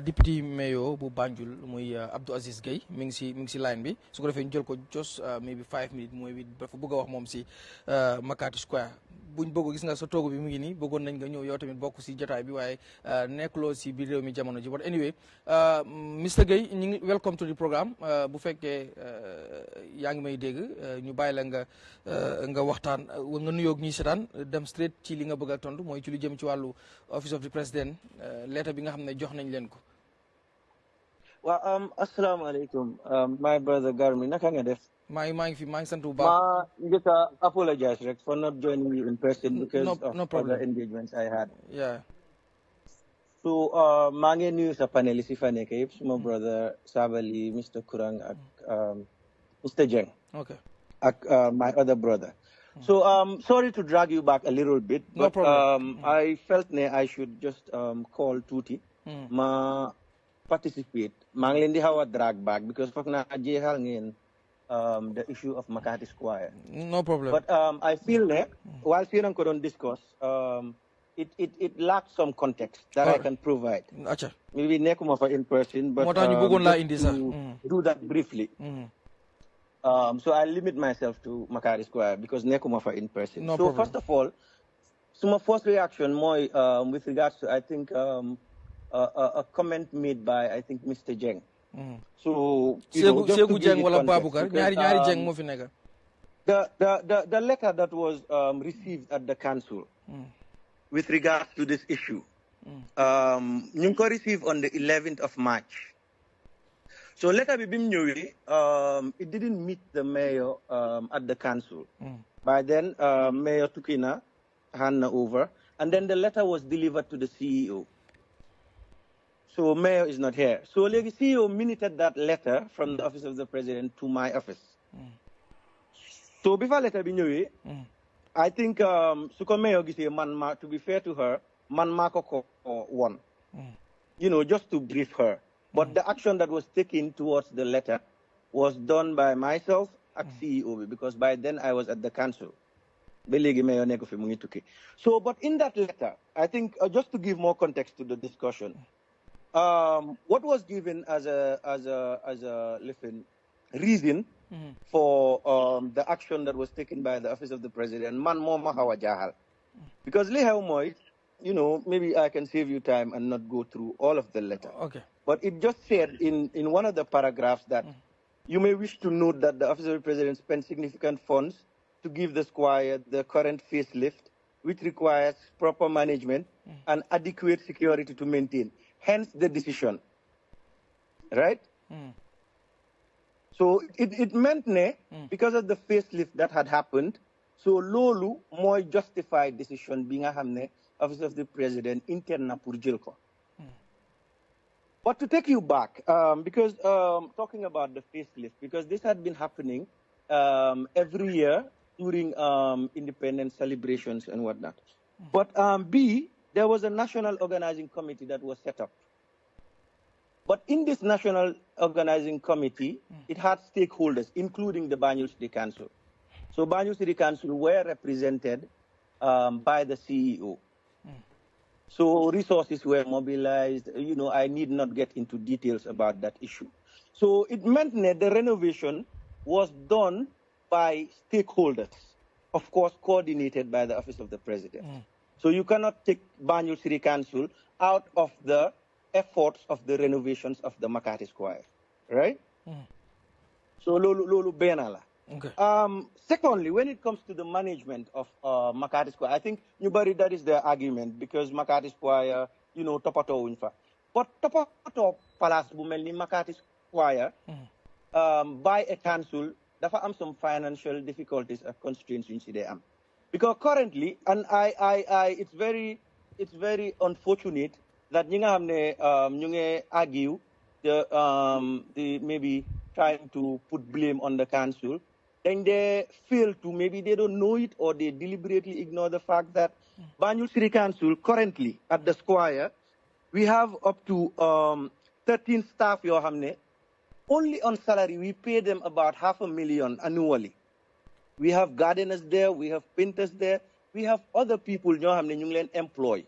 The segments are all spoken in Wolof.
Deputy Mayor bu Banjul muy Abdou Aziz Gaye mi ngi si line bi su ko defee ñu jël ko just maybe 5 minutes mooy dafa bëgg a wax moom si 𝒂𝒂𝒃 Square buñ bëgg gis nga sa toogu bi mu ngi nii bëggoon nañ nga ñëw yow tamit bokk si jotaay bi waaye nekkuloo si biir réew mi jamono ji but anyway Mr Gaye ñu ngi welcome to the programme bu fekkee yaa ngi may dégg ñu bàyyi la nga waxtaan nga nuyoog ñuy seetaan dem straight ci li nga bëgg a tontu mooy ci lu jëm ci wàllu Office of the President lettre bi nga xam ne jox nañ leen ko. Well, asalaamaaleykum my brother Garmi naka nga def. maa ngi sant bu baax. Just apologize Rex for not joining you in person because of other engagements I had. Yeah. So maa ngi nuyu sa panelist yi fa nekk yëpp suma brother Sabali Mr Kurang ak Mr Jeng. Okay. Ak my other brother. So sorry to drag you back a little bit. No but problem. I felt I should just call Tuti. Ma participate. maa ngi leen di xaw a drag back because foog naa jeexal ngeen the issue of Mccarthy Square. No problem. But I feel while Sirang couldn't discuss, it lacks some context that I can provide. Acha. Maybe nekuma for in person, but to do that briefly. So I limit myself to Mccarthy Square because nekuma for in person. No so problem. first of all, so my first reaction more with regards to I think a comment made by I think Mr. Jeng. So Segu Jeng wala Babukar ñaari Jeng mo fi nekk. The letter that was received at the council with regards to this issue, ñu ngi ko received on the 11th of March. So letter bi bim ñëwee, it didn't meet the mayor at the council. By then, Mayor Tukina hand over, and then the letter was delivered to the CEO. So Mayor is not here. So the CEO minuted that letter from the Office of the President to my office. So before letter bi ñëwee, I think suko Mayor gisee man to be fair to her, man maa ko won. You know, just to brief her. But the action that was taken towards the letter was done by myself at CEO because by then I was at the council. So, but in that letter, I think just to give more context to the discussion, what was given as a reason for the action that was taken by the Office of the President, man mo mahawa jahal. Because you know, maybe I can save you time and not go through all of the letter. Okay. But it just said in one of the paragraphs that you may wish to note that the Office of the President spent significant funds to give the square the current facelift, which requires proper management and adequate security to maintain. Hence the decision. Right? So it meant because of the facelift that had happened, so lolu more justified decision being a hamne Office of the President interna pour jël ko. But to take you back, because talking about the facelift, because this had been happening every year during independence celebrations and whatnot. But there was a national organizing committee that was set up. But in this national organizing committee, it had stakeholders, including the Banjul City Council. So Banjul City Council were represented by the CEO. So resources were mobilized. You know, I need not get into details about that issue. So it meant that the renovation was done by stakeholders, of course, coordinated by the Office of the President. So you cannot take Banjul City Council out of the efforts of the renovations of the Mccarthy Square, right? So lolu benala. Okay. Secondly, when it comes to the management of Mccarthy Square, I think that is their argument because Mccarthy Square, you know, topato winfa. But topato palace bumelni Mccarthy Square by a council, dafa am some financial difficulties or constraints in am. Because currently, and it's very unfortunate that ñu argue the maybe trying to put blame on the council. Then they fail to, maybe they don't know it or they deliberately ignore the fact that Banjul City Council currently at the square, we have up to 13 staff. Only on salary, we pay them about $500,000 annually. We have gardeners there, we have painters there, we have other people employ.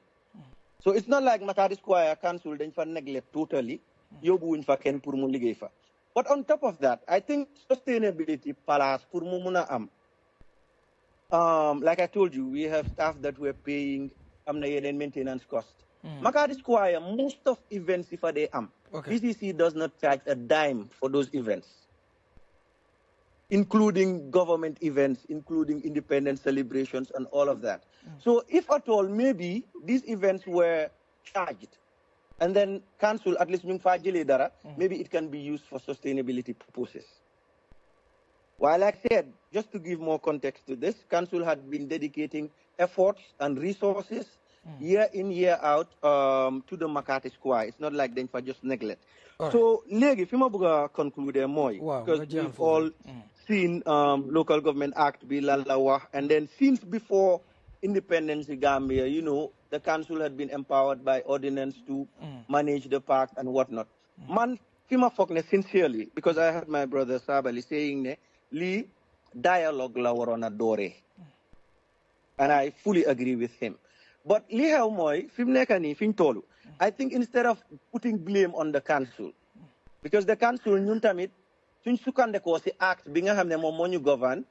So it's not like 𝒂𝒊𝒏 Council dañ fa neglect totally yóbbuwuñ fa kenn pour mu liggéey fa. But on top of that, I think sustainability palace pour mu mun a am. Like I told you, we have staff that we're paying maintenance cost. 𝒂𝒊𝒏, most of events if they am, BCC does not charge a dime for those events, including government events, including independence celebrations and all of that. So if at all, maybe these events were charged and then cancelled, at least maybe it can be used for sustainability purposes. While like I said, just to give more context to this, Council had been dedicating efforts and resources year in, year out to the 𝒂𝒊𝒏. It's not like they just neglect. So, if you want to conclude because we've all seen local government act be lalawa, and then since before independence in Gambia, you know, the council had been empowered by ordinance to manage the park and whatnot. Man, Fima Fokne sincerely, because I heard my brother Sabali saying Li dialogue la warona dore. And I fully agree with him. But Li how moy, Fimnekani, Fintolu. I think instead of putting blame on the council, because the council nyuntamit, sunsukande ko si act binga hamne mo monyu govern,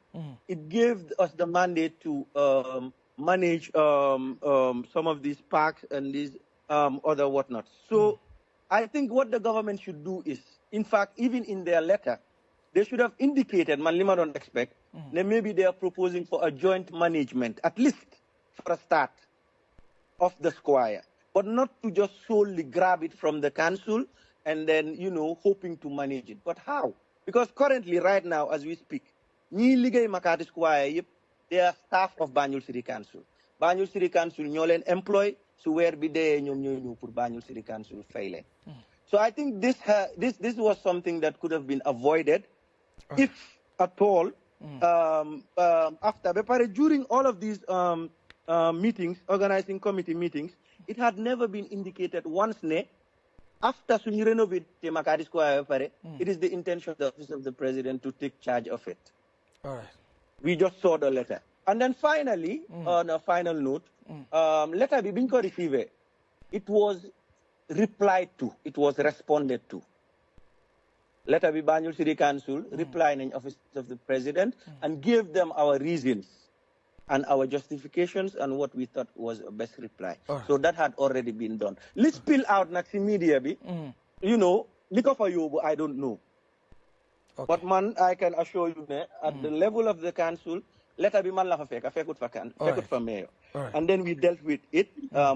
it gave us the mandate to manage some of these parks and these other whatnot. So I think what the government should do is, in fact, even in their letter, they should have indicated, man lima don't expect, that maybe they are proposing for a joint management, at least for a start, of the square, but not to just solely grab it from the council and then, you know, hoping to manage it. But how? Because currently, right now, as we speak, ñi liggéey Mccarthy Square yep, they are staff of Banjul City Council. Banjul City Council ñoo leen employ su weer bi dee ñoom ñooy ñëw pour Banjul City Council fay leen. So I think this was something that could have been avoided if at all after. But during all of these meetings, organizing committee meetings, it had never been indicated once after we renovate the Mccarthy Square, it is the intention of the Office of the President to take charge of it. All right. We just saw the letter. And then finally, on a final note, letter be being received. It was replied to. It was responded to. Letter be Banjul City Council replying in Office of the President and gave them our reasons and our justifications and what we thought was a best reply. So that had already been done. Let's spill out 𝒑𝒉𝒊𝒏. You know, look for you, I don't know. But man, I can assure you that at the level of the council, letter be man la fa fekut fa mayor. And then we dealt with it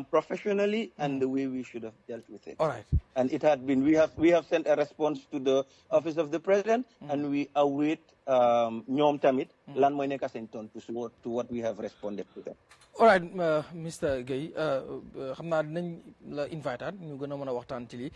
professionally and the way we should have dealt with it. All right. And it had been, we have sent a response to the Office of the President and we await ñoom tamit lan mooy nekk seen tontu to what we have responded to them. All right, Mr. Gaye, xam naa dinañ la invité ñu gën a mën a waxtaan ci lii